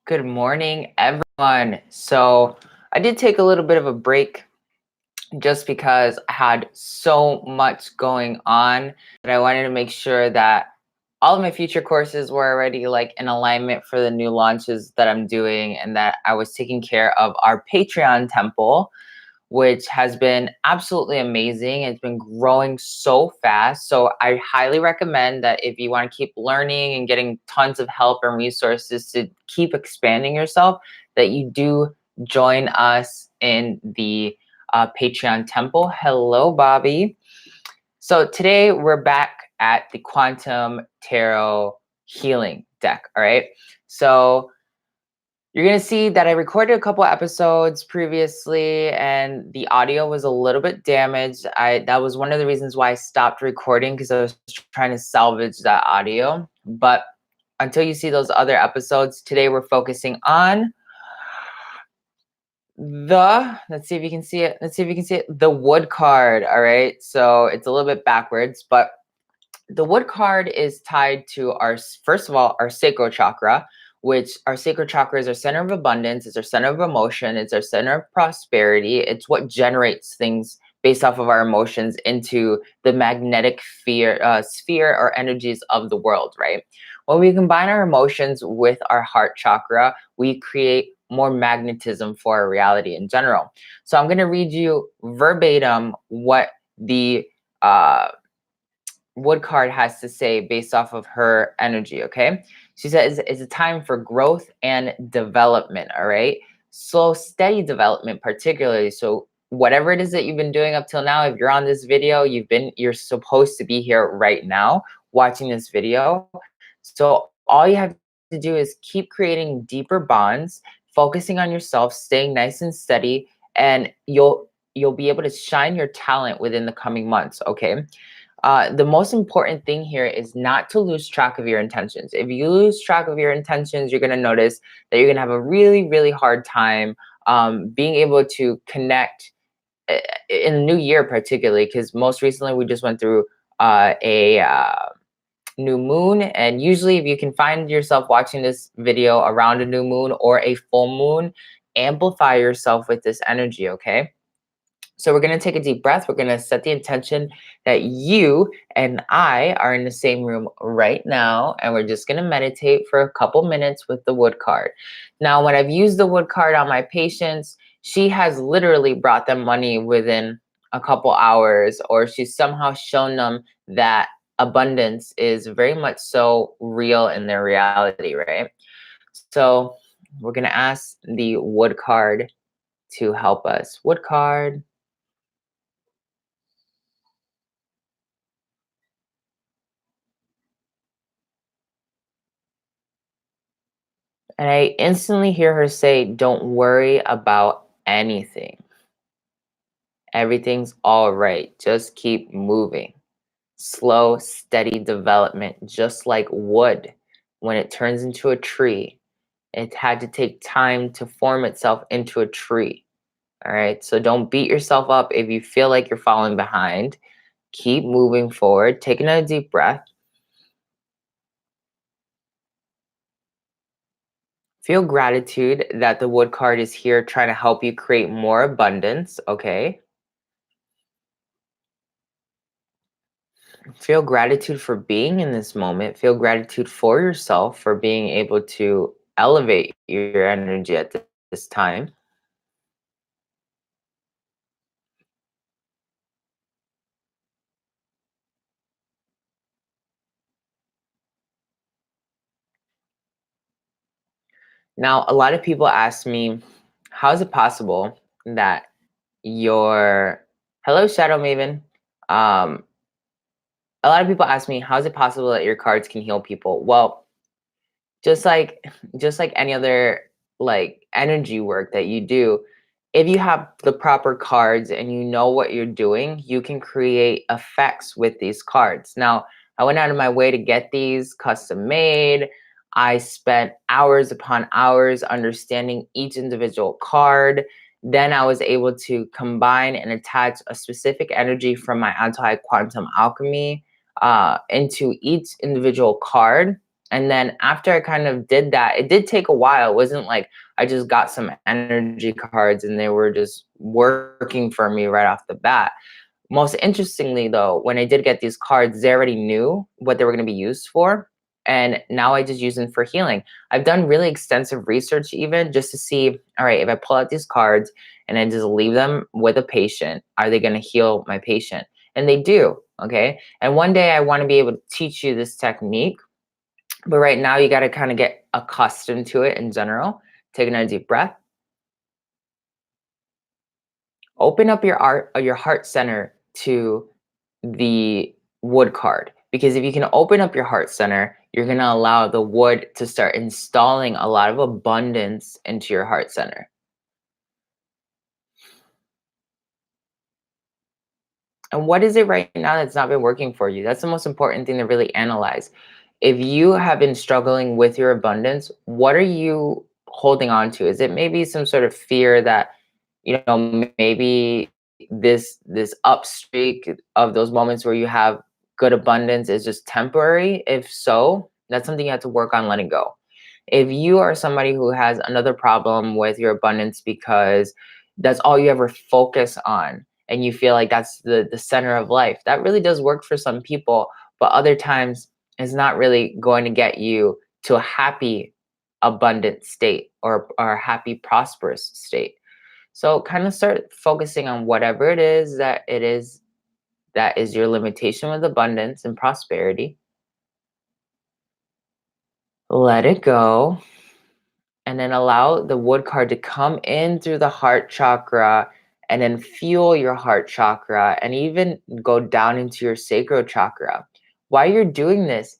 Good morning, everyone. So, I did take a little bit of a break just because I had so much going on that I wanted to make sure that all of my future courses were already like in alignment for the new launches that I'm doing and that I was taking care of our Patreon temple, which has been absolutely amazing. It's been growing so fast. So I highly recommend that if you want to keep learning and getting tons of help and resources to keep expanding yourself, that you do join us in the Patreon temple. Hello, Bobby. So today we're back at the Quantum Tarot Healing deck. All right. So you're going to see that I recorded a couple episodes previously and the audio was a little bit damaged. That was one of the reasons why I stopped recording, because I was trying to salvage that audio. But until you see those other episodes, today we're focusing on let's see if you can see it, the wood card. All right. So it's a little bit backwards, but the wood card is tied to our, first of all, our sacral chakra, which our sacral chakra is our center of abundance, it's our center of emotion, it's our center of prosperity. It's what generates things based off of our emotions into the magnetic sphere or energies of the world, right? When we combine our emotions with our heart chakra, we create more magnetism for our reality in general. So I'm going to read you verbatim what the wood card has to say based off of her energy. Okay, she says it's a time for growth and development. All right, slow steady development particularly. So whatever it is that you've been doing up till now, if you're on this video, you're supposed to be here right now watching this video. So all you have to do is keep creating deeper bonds, focusing on yourself, staying nice and steady, and you'll be able to shine your talent within the coming months. Okay, the most important thing here is not to lose track of your intentions. If you lose track of your intentions, you're going to notice that you're going to have a really, really hard time being able to connect in the new year, particularly because most recently we just went through a new moon. And usually, if you can find yourself watching this video around a new moon or a full moon, amplify yourself with this energy, okay? So we're going to take a deep breath. We're going to set the intention that you and I are in the same room right now. And we're just going to meditate for a couple minutes with the wood card. Now, when I've used the wood card on my patients, she has literally brought them money within a couple hours, or she's somehow shown them that abundance is very much so real in their reality, right? So we're going to ask the wood card to help us. Wood card. And I instantly hear her say, don't worry about anything. Everything's all right. Just keep moving. Slow, steady development, just like wood. When it turns into a tree, it had to take time to form itself into a tree. All right. So don't beat yourself up if you feel like you're falling behind. Keep moving forward. Take another deep breath. Feel gratitude that the wood card is here trying to help you create more abundance. Okay. Feel gratitude for being in this moment. Feel gratitude for yourself for being able to elevate your energy at this time. Now, a lot of people ask me, how is it possible that your, hello, Shadow Maven. Um, a lot of people ask me, how is it possible that your cards can heal people? Well, just like any other like energy work that you do, if you have the proper cards and you know what you're doing, you can create effects with these cards. Now, I went out of my way to get these custom made. I spent hours upon hours understanding each individual card. Then I was able to combine and attach a specific energy from my Antojai quantum alchemy into each individual card. And then after I kind of did that, it did take a while. It wasn't like I just got some energy cards and they were just working for me right off the bat. Most interestingly, though, when I did get these cards, they already knew what they were going to be used for. And now I just use them for healing. I've done really extensive research, even just to see, all right, if I pull out these cards and I just leave them with a patient, are they going to heal my patient? And they do. Okay. And one day I want to be able to teach you this technique. But right now, you got to kind of get accustomed to it in general. Take another deep breath. Open up your heart center to the wood card, because if you can open up your heart center, you're going to allow the wood to start installing a lot of abundance into your heart center. And what is it right now that's not been working for you? That's the most important thing to really analyze. If you have been struggling with your abundance, what are you holding on to? Is it maybe some sort of fear that, maybe this up streak of those moments where you have good abundance is just temporary? If so, that's something you have to work on letting go. If you are somebody who has another problem with your abundance because that's all you ever focus on, and you feel like that's the center of life, that really does work for some people, but other times it's not really going to get you to a happy abundant state, or a happy prosperous state. So kind of start focusing on whatever it is that is your limitation with abundance and prosperity. Let it go, and then allow the wood card to come in through the heart chakra and then fuel your heart chakra and even go down into your sacral chakra. While you're doing this,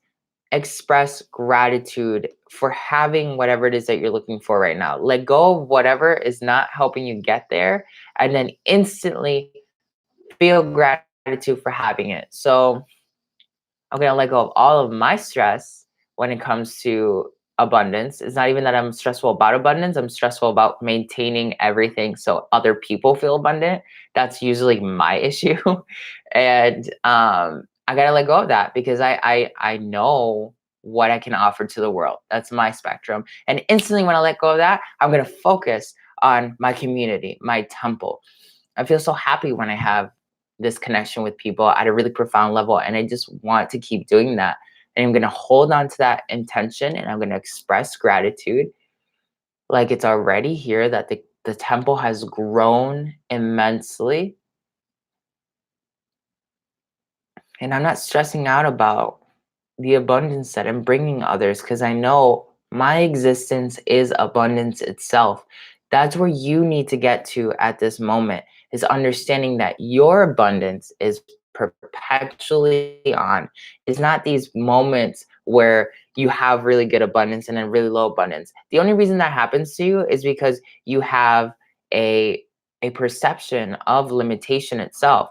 express gratitude for having whatever it is that you're looking for right now. Let go of whatever is not helping you get there, and then instantly feel gratitude for having it. So I'm gonna let go of all of my stress when it comes to abundance. It's not even that I'm stressful about abundance, I'm stressful about maintaining everything so other people feel abundant. That's usually my issue. And I gotta let go of that, because I know what I can offer to the world. That's my spectrum. And instantly when I let go of that, I'm gonna focus on my community, my temple. I feel so happy when I have this connection with people at a really profound level. And I just want to keep doing that. And I'm going to hold on to that intention, and I'm going to express gratitude like it's already here, that the temple has grown immensely. And I'm not stressing out about the abundance that I'm bringing others, because I know my existence is abundance itself. That's where you need to get to at this moment, is understanding that your abundance is perpetually on. It's not these moments where you have really good abundance and then really low abundance. The only reason that happens to you is because you have a a perception of limitation itself.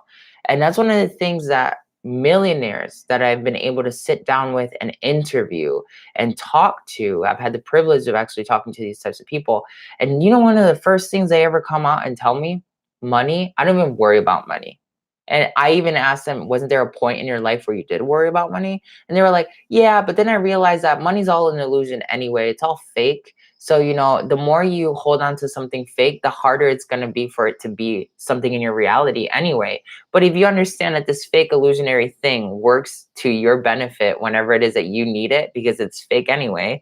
And that's one of the things that millionaires that I've been able to sit down with and interview and talk to. I've had the privilege of actually talking to these types of people. And one of the first things they ever come out and tell me, money, I don't even worry about money. And I even asked them, wasn't there a point in your life where you did worry about money? And they were like, yeah, but then I realized that money's all an illusion anyway. It's all fake. So, the more you hold on to something fake, the harder it's going to be for it to be something in your reality anyway. But if you understand that this fake illusionary thing works to your benefit whenever it is that you need it, because it's fake anyway,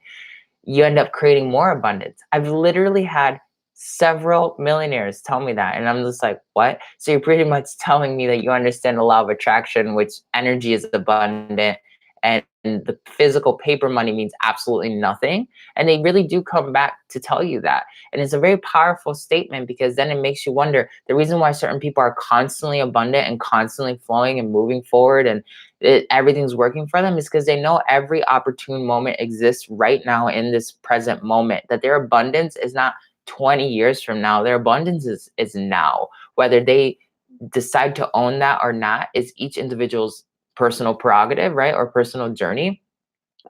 you end up creating more abundance. I've literally had several millionaires tell me that. And I'm just like, what? So you're pretty much telling me that you understand the law of attraction, which energy is abundant, and the physical paper money means absolutely nothing. And they really do come back to tell you that. And it's a very powerful statement, because then it makes you wonder the reason why certain people are constantly abundant and constantly flowing and moving forward, and everything's working for them, is because they know every opportune moment exists right now in this present moment, that their abundance is not 20 years from now. Their abundance is now. Whether they decide to own that or not is each individual's personal prerogative, right? Or personal journey.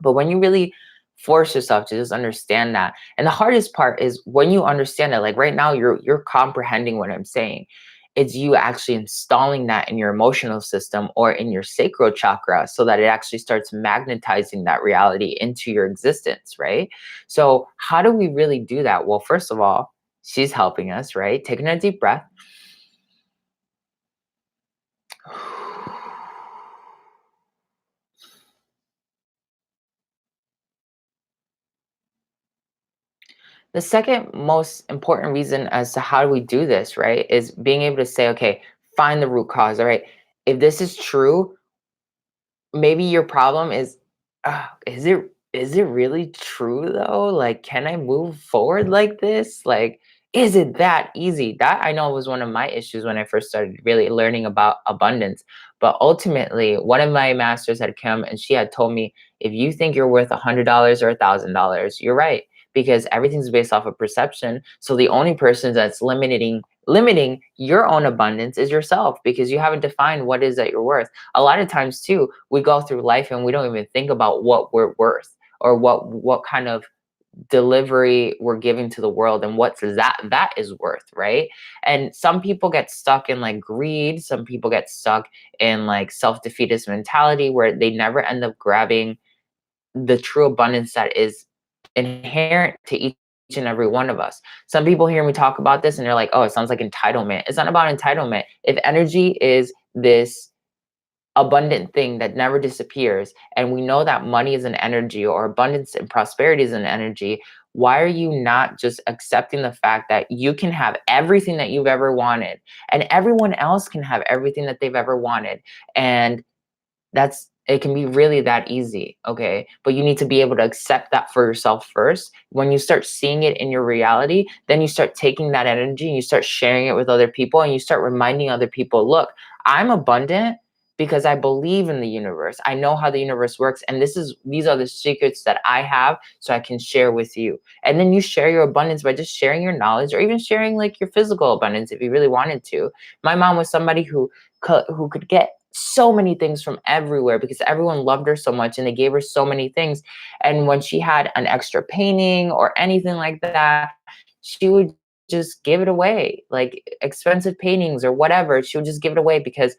But when you really force yourself to just understand that, and the hardest part is when you understand it, like right now, you're comprehending what I'm saying. it's you actually installing that in your emotional system or in your sacral chakra so that it actually starts magnetizing that reality into your existence, right? So, how do we really do that? Well, first of all, she's helping us, right? Taking a deep breath. The second most important reason as to how do we do this, right, is being able to say, okay, find the root cause. All right. If this is true, maybe your problem is, is it really true though? Like, can I move forward like this? Like, is it that easy? That I know was one of my issues when I first started really learning about abundance. But ultimately, one of my masters had come and she had told me, if you think you're worth $100 or $1,000, you're right, because everything's based off of perception. So the only person that's limiting your own abundance is yourself, because you haven't defined what is that you're worth. A lot of times too, we go through life and we don't even think about what we're worth, or what kind of delivery we're giving to the world, and what's that is worth, right? And some people get stuck in like greed, some people get stuck in like self-defeatist mentality where they never end up grabbing the true abundance that is inherent to each and every one of us. Some people hear me talk about this and they're like, oh, it sounds like entitlement. It's not about entitlement. If energy is this abundant thing that never disappears, and we know that money is an energy, or abundance and prosperity is an energy, why are you not just accepting the fact that you can have everything that you've ever wanted, and everyone else can have everything that they've ever wanted? And that's it can be really that easy, okay? But you need to be able to accept that for yourself first. When you start seeing it in your reality, then you start taking that energy and you start sharing it with other people, and you start reminding other people, look, I'm abundant because I believe in the universe. I know how the universe works, and these are the secrets that I have, so I can share with you. And then you share your abundance by just sharing your knowledge, or even sharing like your physical abundance if you really wanted to. My mom was somebody who could get so many things from everywhere because everyone loved her so much and they gave her so many things. And when she had an extra painting or anything like that, she would just give it away, like expensive paintings or whatever. She would just give it away because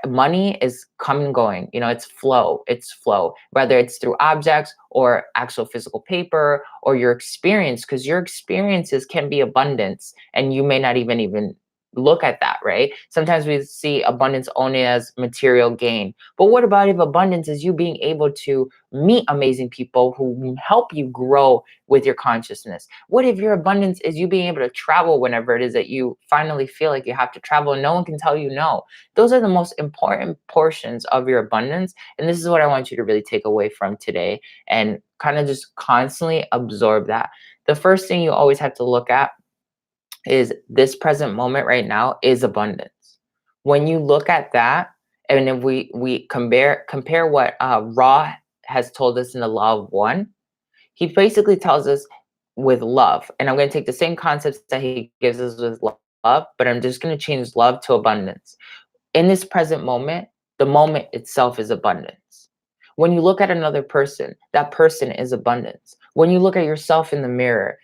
money is coming and going. It's flow, whether it's through objects or actual physical paper or your experience, because your experiences can be abundance and you may not even look at that, right? Sometimes we see abundance only as material gain. But what about if abundance is you being able to meet amazing people who help you grow with your consciousness? What if your abundance is you being able to travel whenever it is that you finally feel like you have to travel and no one can tell you no? Those are the most important portions of your abundance. And this is what I want you to really take away from today and kind of just constantly absorb that. The first thing you always have to look at is this present moment right now is abundance. When you look at that, and if we compare what Ra has told us in the Law of One, he basically tells us with love, and I'm going to take the same concepts that he gives us with love, but I'm just going to change love to abundance. In this present moment, the moment itself is abundance. When you look at another person, that person is abundance. When you look at yourself in the mirror,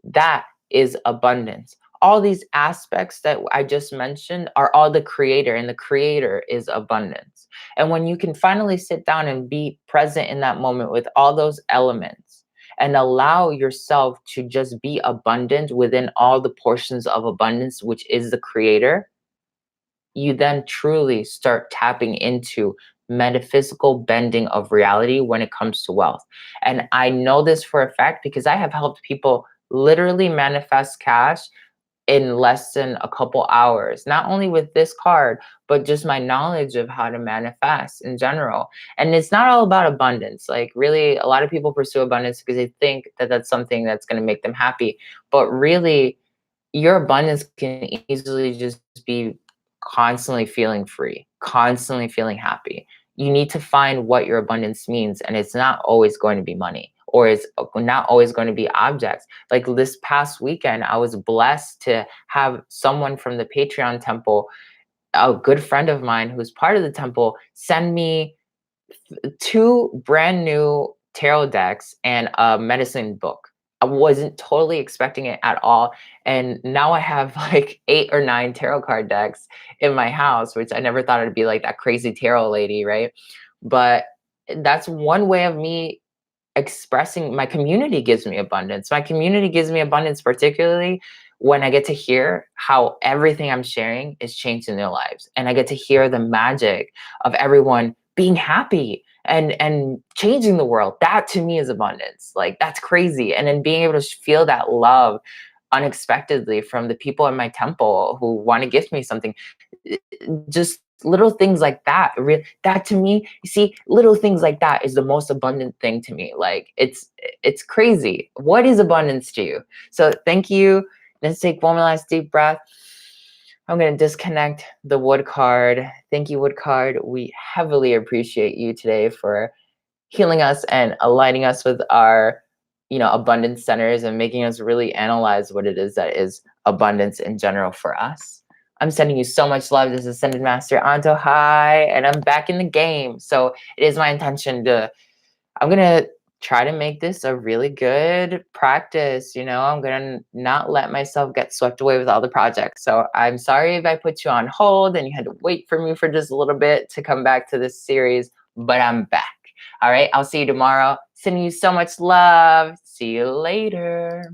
that is abundance. All these aspects that I just mentioned are all the creator, and the creator is abundance. And when you can finally sit down and be present in that moment with all those elements and allow yourself to just be abundant within all the portions of abundance, which is the creator, you then truly start tapping into metaphysical bending of reality when it comes to wealth. And I know this for a fact because I have helped people literally manifest cash in less than a couple hours, not only with this card, but just my knowledge of how to manifest in general. And it's not all about abundance. Like, really, a lot of people pursue abundance because they think that that's something that's going to make them happy. But really, your abundance can easily just be constantly feeling free, constantly feeling happy. You need to find what your abundance means, and it's not always going to be money, or it's not always going to be objects. Like this past weekend, I was blessed to have someone from the Patreon temple, a good friend of mine who's part of the temple, send me two brand new tarot decks and a medicine book. I wasn't totally expecting it at all. And now I have like 8 or 9 tarot card decks in my house, which I never thought I'd be like that crazy tarot lady, right? But that's one way of me expressing. My community gives me abundance. My community gives me abundance, particularly when I get to hear how everything I'm sharing is changing their lives. And I get to hear the magic of everyone being happy and changing the world. That to me is abundance. Like that's crazy. And then being able to feel that love unexpectedly from the people in my temple who want to gift me something, just little things like that, that to me, you see, little things like that is the most abundant thing to me. Like it's crazy. What is abundance to you? So thank you. Let's take one last deep breath. I'm going to disconnect the wood card. Thank you, wood card. We heavily appreciate you today for healing us and aligning us with our, abundance centers and making us really analyze what it is that is abundance in general for us. I'm sending you so much love. This is Ascended Master Antojai, and I'm back in the game. So it is my intention I'm going to try to make this a really good practice. I'm going to not let myself get swept away with all the projects. So I'm sorry if I put you on hold and you had to wait for me for just a little bit to come back to this series, but I'm back. All right. I'll see you tomorrow. Sending you so much love. See you later.